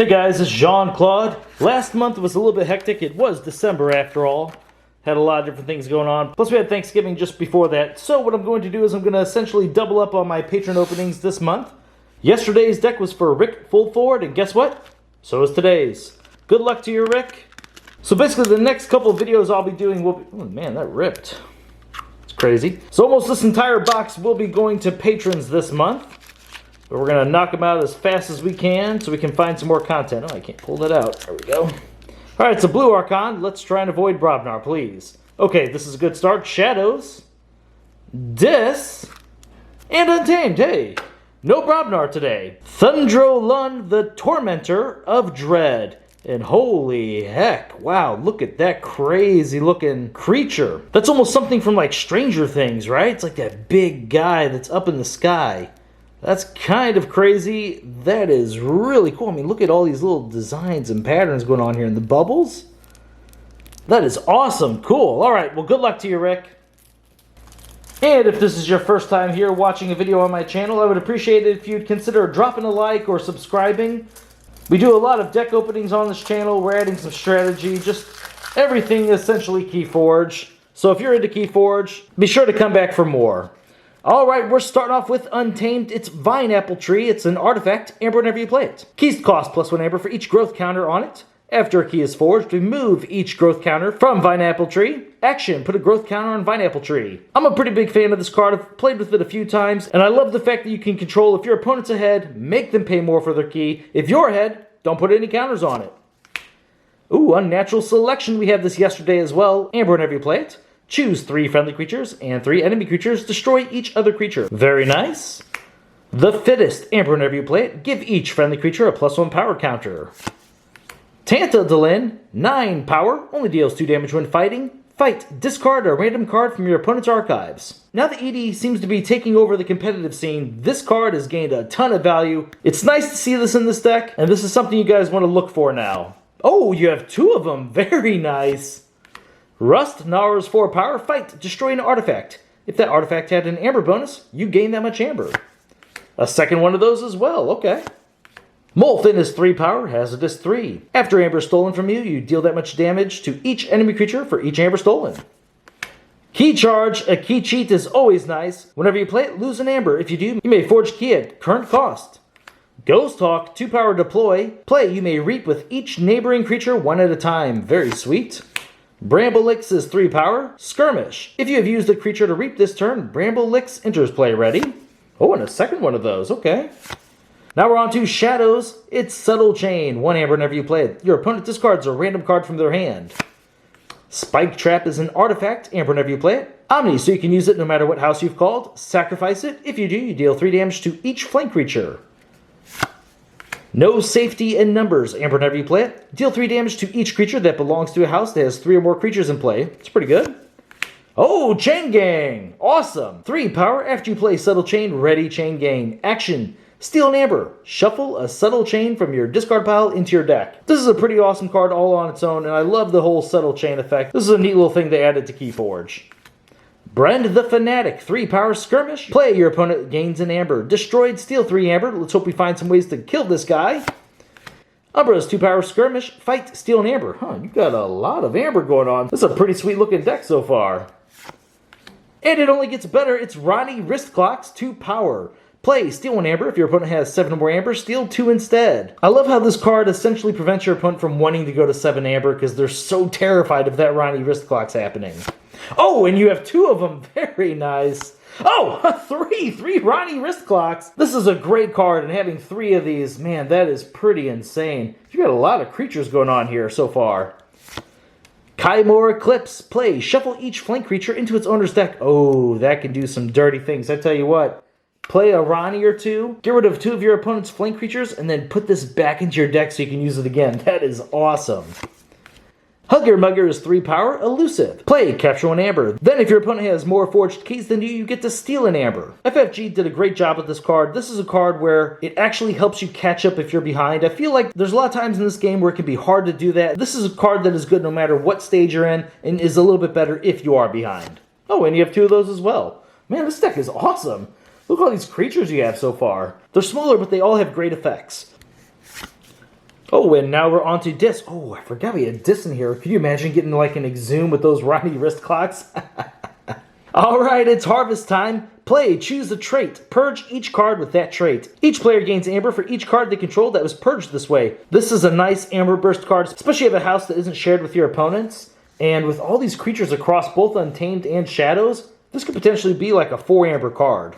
Hey guys, it's Jean-Claude. Last month was a little bit hectic. It was December after all. Had a lot of different things going on. Plus we had Thanksgiving just before that. So what I'm going to do is I'm going to essentially double up on my Patron openings this month. Yesterday's deck was for Rick Fulford, and guess what? So is today's. Good luck to you, Rick. So basically the next couple of videos I'll be doing will be... Oh man, that ripped. It's crazy. So almost this entire box will be going to patrons this month. But we're going to knock them out as fast as we can so we can find some more content. Oh, I can't pull that out. There we go. Alright, it's a blue Archon. Let's try and avoid Brobnar, please. Okay, this is a good start. Shadows. Dis. And Untamed. Hey, no Brobnar today. Thundro Lund, the Tormentor of Dread. And holy heck, wow, look at that crazy looking creature. That's almost something from like Stranger Things, right? It's like that big guy that's up in the sky. That's kind of crazy. That is really cool. I mean, look at all these little designs and patterns going on here in the bubbles. That is awesome. Cool. All right, well, good luck to you, Rick. And if this is your first time here watching a video on my channel, I would appreciate it if you'd consider dropping a like or subscribing. We do a lot of deck openings on this channel. We're adding some strategy, just everything essentially Keyforge. So if you're into Keyforge, be sure to come back for more. Alright, we're starting off with Untamed. It's Vine Apple Tree. It's an artifact. Amber whenever you play it. Keys cost +1 amber for each growth counter on it. After a key is forged, remove each growth counter from Vine Apple Tree. Action, put a growth counter on Vine Apple Tree. I'm a pretty big fan of this card. I've played with it a few times, and I love the fact that you can control if your opponent's ahead, make them pay more for their key. If you're ahead, don't put any counters on it. Ooh, Unnatural Selection. We had this yesterday as well. Amber whenever you play it. Choose 3 friendly creatures and 3 enemy creatures. Destroy each other creature. Very nice. The Fittest. Amber whenever you play it. Give each friendly creature a +1 power counter. Tanta Delin. 9 power. Only deals 2 damage when fighting. Fight. Discard a random card from your opponent's archives. Now that ED seems to be taking over the competitive scene, this card has gained a ton of value. It's nice to see this in this deck, and this is something you guys want to look for now. Oh, you have 2 of them. Very nice. Rust, Nara's 4 power, fight, destroy an artifact. If that artifact had an amber bonus, you gain that much amber. A second one of those as well, okay. Molten is 3 power, hazardous 3. After amber is stolen from you, you deal that much damage to each enemy creature for each amber stolen. Key charge, a key cheat is always nice. Whenever you play it, lose an amber. If you do, you may forge key at current cost. Ghost Hawk, 2 power deploy. Play, you may reap with each neighboring creature 1 at a time. Very sweet. Bramblelix is 3 power. Skirmish. If you have used a creature to reap this turn, Bramblelix enters play. Ready? Oh, and a second one of those. Okay. Now we're on to Shadows. It's Subtle Chain. 1 amber whenever you play it. Your opponent discards a random card from their hand. Spike Trap is an artifact. Amber whenever you play it. Omni, so you can use it no matter what house you've called. Sacrifice it. If you do, you deal 3 damage to each flank creature. No Safety in Numbers. Amber whenever you play it. Deal 3 damage to each creature that belongs to a house that has 3 or more creatures in play. It's pretty good. Oh, Chain Gang. Awesome. 3 power. After you play Subtle Chain, ready Chain Gang. Action. Steal an amber. Shuffle a Subtle Chain from your discard pile into your deck. This is a pretty awesome card all on its own, and I love the whole Subtle Chain effect. This is a neat little thing they added to Keyforge. Brand the Fanatic, 3 power skirmish. Play, your opponent gains an amber. Destroyed, steal 3 amber. Let's hope we find some ways to kill this guy. Umbra's 2 power skirmish. Fight, steal an amber. Huh, you got a lot of amber going on. This is a pretty sweet looking deck so far. And it only gets better. It's Ronnie Wrist Clocks, 2 power. Play, steal 1 amber. If your opponent has 7 or more amber, steal 2 instead. I love how this card essentially prevents your opponent from wanting to go to 7 amber because they're so terrified of that Ronnie Wrist Clocks happening. Oh, and you have 2 of them. Very nice. Oh, 3 Ronnie Wrist Clocks. This is a great card, and having 3 of these, man, that is pretty insane. You got a lot of creatures going on here so far. Kaimor Eclipse. Play, shuffle each flank creature into its owner's deck. Oh, that can do some dirty things. I tell you what. Play a Ronnie or 2, get rid of 2 of your opponent's flank creatures, and then put this back into your deck so you can use it again. That is awesome. Hugger Mugger is 3 power, elusive. Play, capture 1 amber. Then if your opponent has more forged keys than you get to steal an amber. FFG did a great job with this card. This is a card where it actually helps you catch up if you're behind. I feel like there's a lot of times in this game where it can be hard to do that. This is a card that is good no matter what stage you're in, and is a little bit better if you are behind. Oh, and you have 2 of those as well. Man, this deck is awesome. Look at all these creatures you have so far. They're smaller, but they all have great effects. Oh, and now we're on to disc. Oh, I forgot we had disc in here. Can you imagine getting like an Exhume with those Ronnie wrist clocks? Alright, it's harvest time. Play, choose a trait. Purge each card with that trait. Each player gains amber for each card they control that was purged this way. This is a nice amber burst card, especially if you have a house that isn't shared with your opponents. And with all these creatures across both Untamed and Shadows, this could potentially be like a 4 amber card.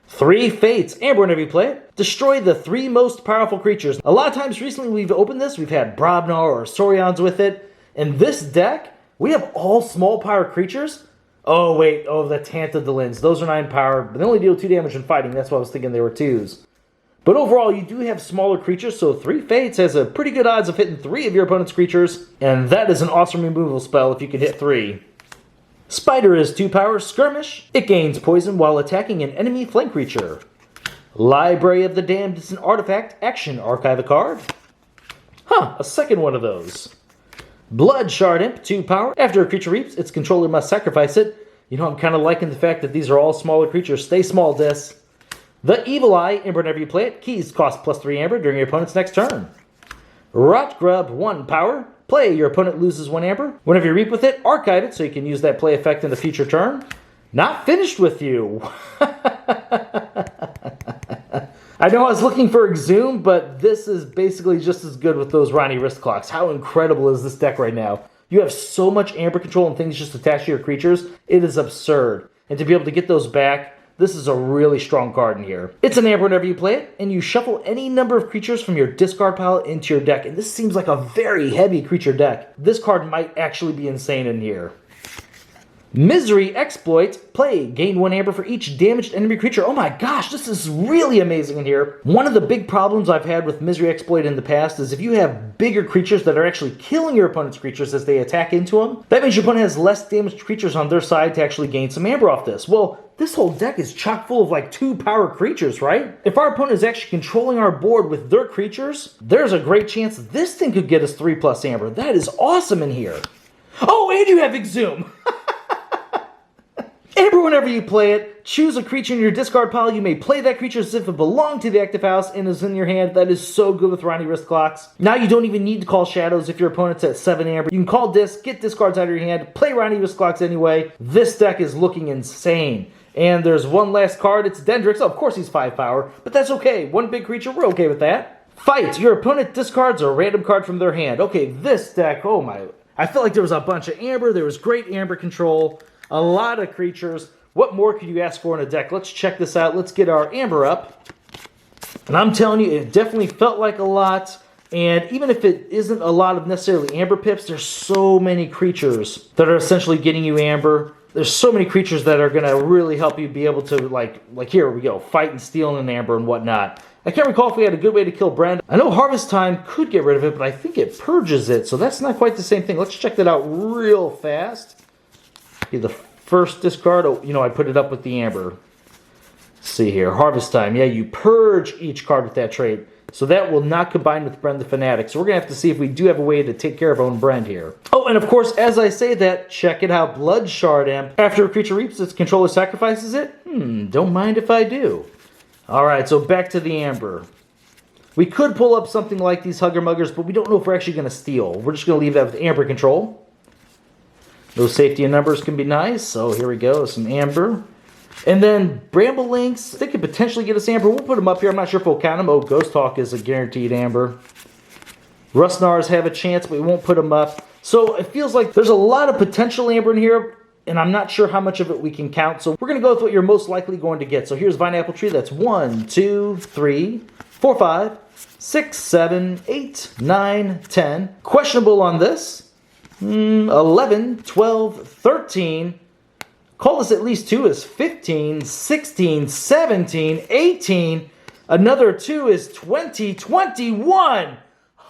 3 Fates. Amber whenever you play it. Destroy the 3 most powerful creatures. A lot of times recently we've opened this, we've had Brobnar or Saurians with it. In this deck, we have all small power creatures. Oh wait, the Tantadolins. Those are 9 power, but they only deal 2 damage in fighting. That's why I was thinking they were 2s. But overall, you do have smaller creatures, so 3 Fates has a pretty good odds of hitting 3 of your opponent's creatures. And that is an awesome removal spell if you can hit 3. Spider is 2 power, Skirmish. It gains poison while attacking an enemy flank creature. Library of the Damned is an artifact. Action, archive a card. A second one of those. Blood Shard Imp, 2 power. After a creature reaps, its controller must sacrifice it. You know, I'm kind of liking the fact that these are all smaller creatures. Stay small, Dis. The Evil Eye, Amber whenever you play it. Keys cost +3 amber during your opponent's next turn. Rot Grub, 1 power. Play, your opponent loses 1 amber. Whenever you reap with it, archive it so you can use that play effect in a future turn. Not finished with you. I know I was looking for Exhume, but this is basically just as good with those Ronnie wrist clocks. How incredible is this deck right now? You have so much amber control and things just attached to your creatures. It is absurd. And to be able to get those back, this is a really strong card in here. It's an amber whenever you play it, and you shuffle any number of creatures from your discard pile into your deck. And this seems like a very heavy creature deck. This card might actually be insane in here. Misery Exploit. Play, gain 1 amber for each damaged enemy creature. Oh my gosh, this is really amazing in here. One of the big problems I've had with Misery Exploit in the past is if you have bigger creatures that are actually killing your opponent's creatures as they attack into them, that means your opponent has less damaged creatures on their side to actually gain some amber off this. Well, this whole deck is chock full of like 2 power creatures, right? If our opponent is actually controlling our board with their creatures, there's a great chance this thing could get us 3+ amber. That is awesome in here. Oh, and you have Exhume. Amber whenever you play it, choose a creature in your discard pile. You may play that creature as if it belonged to the active house and is in your hand. That is so good with Ronnie wrist clocks. Now you don't even need to call Shadows if your opponent's at 7 amber. You can call Disc, get discards out of your hand, play Ronnie wrist clocks anyway. This deck is looking insane. And there's one last card. It's Dendrix. Oh, of course he's 5 power, but that's okay. 1 big creature, we're okay with that. Fight. Your opponent discards a random card from their hand. Okay, this deck, oh my. I felt like there was a bunch of amber. There was great amber control. A lot of creatures. What more could you ask for in a deck? Let's check this out. Let's get our amber up. And I'm telling you, it definitely felt like a lot. And even if it isn't a lot of necessarily amber pips, there's so many creatures that are essentially getting you amber. There's so many creatures that are going to really help you be able to, like here we go, fight and steal an amber and whatnot. I can't recall if we had a good way to kill Brand. I know Harvest Time could get rid of it, but I think it purges it. So that's not quite the same thing. Let's check that out real fast. Okay, the first discard, oh, you know, I put it up with the amber. Let's see here, Harvest Time. Yeah, you purge each card with that trait. So that will not combine with Brend the Fanatic. So we're going to have to see if we do have a way to take care of our own Brend here. Oh, and of course, as I say that, check it out, Blood Shard Imp. After a creature reaps, its controller sacrifices it? Don't mind if I do. Alright, so back to the amber. We could pull up something like these Hugger Muggers, but we don't know if we're actually going to steal. We're just going to leave that with amber control. Those safety and numbers can be nice. So here we go, some amber. And then Bramble Links, they could potentially get us amber. We'll put them up here. I'm not sure if we'll count them. Oh, Ghost Hawk is a guaranteed amber. Rustnars have a chance, but we won't put them up. So it feels like there's a lot of potential amber in here, and I'm not sure how much of it we can count. So we're going to go with what you're most likely going to get. So here's Vine Apple Tree. That's 1, 2, 3, 4, 5, 6, 7, 8, 9, 10. Questionable on this. 11, 12, 13. Call this at least 2 is 15, 16, 17, 18. Another 2 is 20, 21.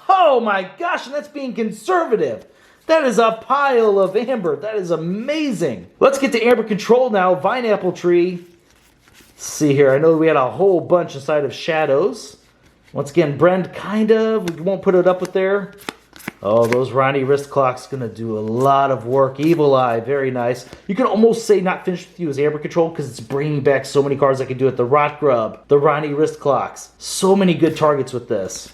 Oh my gosh, and that's being conservative. That is a pile of amber. That is amazing. Let's get to amber control now. Vine Apple Tree. Let's see here. I know we had a whole bunch inside of Shadows. Once again, Brend kind of. We won't put it up with there. Oh, those Ronnie wrist clocks going to do a lot of work. Evil Eye, very nice. You can almost say not finished with you as amber control because it's bringing back so many cards I can do it. The Rot Grub, the Ronnie wrist clocks. So many good targets with this.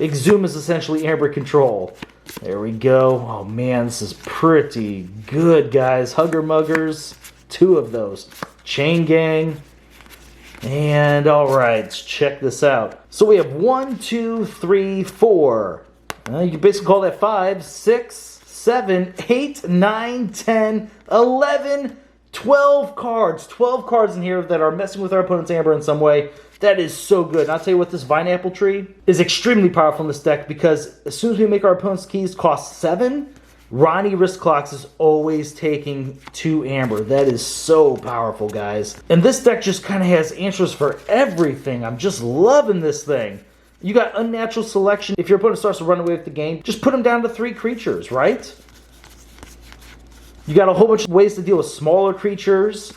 Exhume is essentially Amber control. There we go. Oh man, this is pretty good, guys. Hugger Muggers, 2 of those. Chain Gang. And alright, let's check this out. So we have 1, 2, 3, 4. You can basically call that 5, 6, 7, 8, 9, 10, 11, 12 cards. 12 cards in here that are messing with our opponent's Amber in some way. That is so good. And I'll tell you what, this Vine Apple Tree is extremely powerful in this deck because as soon as we make our opponent's keys cost 7, Ronnie Wrist Clocks is always taking 2 Amber. That is so powerful, guys. And this deck just kind of has answers for everything. I'm just loving this thing. You got Unnatural Selection. If your opponent starts to run away with the game, just put them down to 3 creatures, right? You got a whole bunch of ways to deal with smaller creatures.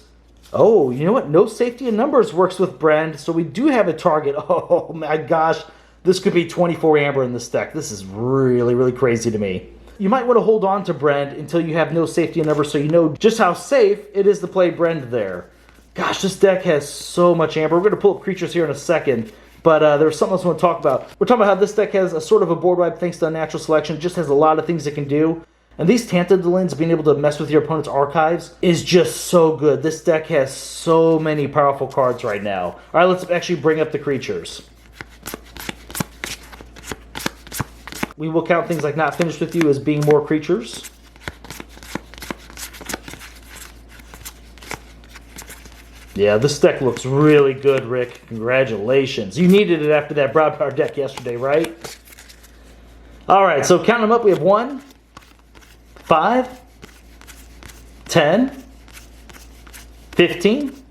Oh, you know what? No Safety in Numbers works with Brand, so we do have a target. Oh my gosh, this could be 24 Amber in this deck. This is really, really crazy to me. You might want to hold on to Brand until you have no Safety in Numbers so you know just how safe it is to play Brand there. Gosh, this deck has so much Amber. We're going to pull up creatures here in a second, but there's something else I want to talk about. We're talking about how this deck has a sort of a board wipe thanks to Unnatural Selection. It just has a lot of things it can do. And these Tantadolins, being able to mess with your opponent's archives, is just so good. This deck has so many powerful cards right now. All right, let's actually bring up the creatures. We will count things like Not Finished With You as being more creatures. Yeah, this deck looks really good, Rick. Congratulations. You needed it after that Broad Power deck yesterday, right? All right, so counting them up, we have 1, 5, 10, 15,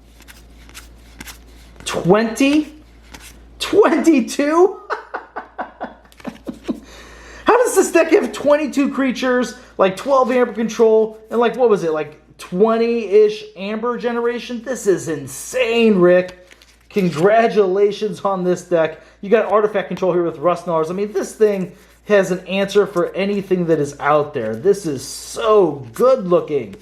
20, 22? How does this deck have 22 creatures, like 12 Amber control, and like, what was it, like 20-ish Amber generation? This is insane, Rick. Congratulations on this deck. You got Artifact control here with Rustnars. I mean, this thing has an answer for anything that is out there. This is so good looking.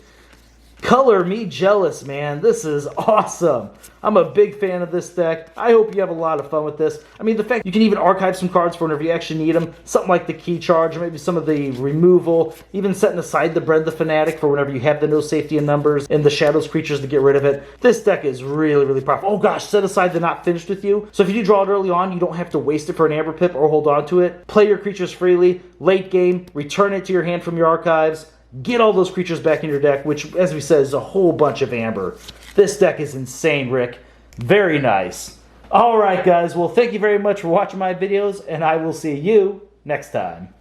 Color me jealous, man. This is awesome. I'm a big fan of this deck. I hope you have a lot of fun with this. I mean, the fact you can even archive some cards for whenever you actually need them. Something like the Key Charge, or maybe some of the removal. Even setting aside the Bread the Fanatic for whenever you have the No Safety in Numbers and the Shadows creatures to get rid of it. This deck is really, really powerful. Oh gosh, set aside the Not Finished With You. So if you do draw it early on, you don't have to waste it for an Amber Pip or hold on to it. Play your creatures freely. Late game, return it to your hand from your archives. Get all those creatures back in your deck, which, as we said, is a whole bunch of Amber. This deck is insane, Rick. Very nice. All right, guys. Well, thank you very much for watching my videos, and I will see you next time.